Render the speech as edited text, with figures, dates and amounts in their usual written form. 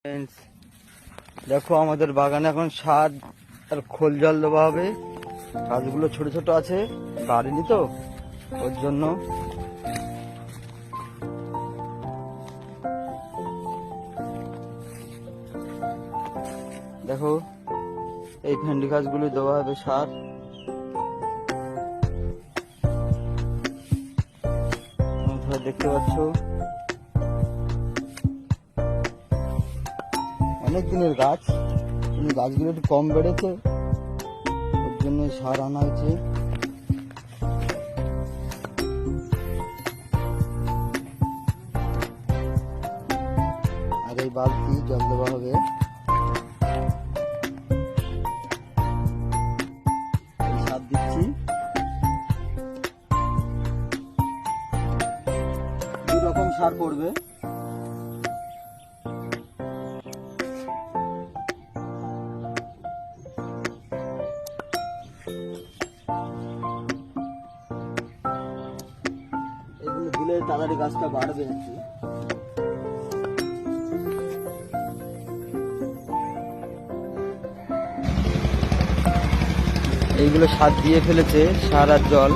Friends, দেখো আমাদের বাগানে এখন সার আর খোল জল দেওয়া হবে। গাছগুলো ছোট ছোট আছে, বাড়েনি তো ওর জন্য। দেখো এই ভেন্ডি গাছগুলো দেওয়া হবে সার। তোমরা দেখতে পাচ্ছ অনেক দিনের গাছ, কিন্তু গাছগুলো একটু কম বেড়েছে, ওর জন্য সার আনা হয়েছে। আর এই বালতি জল দেওয়া হবে। সার দিচ্ছি, দু রকম সার পড়বে। এগুলো দিলে তাড়াতাড়ি গাছটা বাড়বে আর কি। এইগুলো সার দিয়ে ফেলেছে, সার আর জল।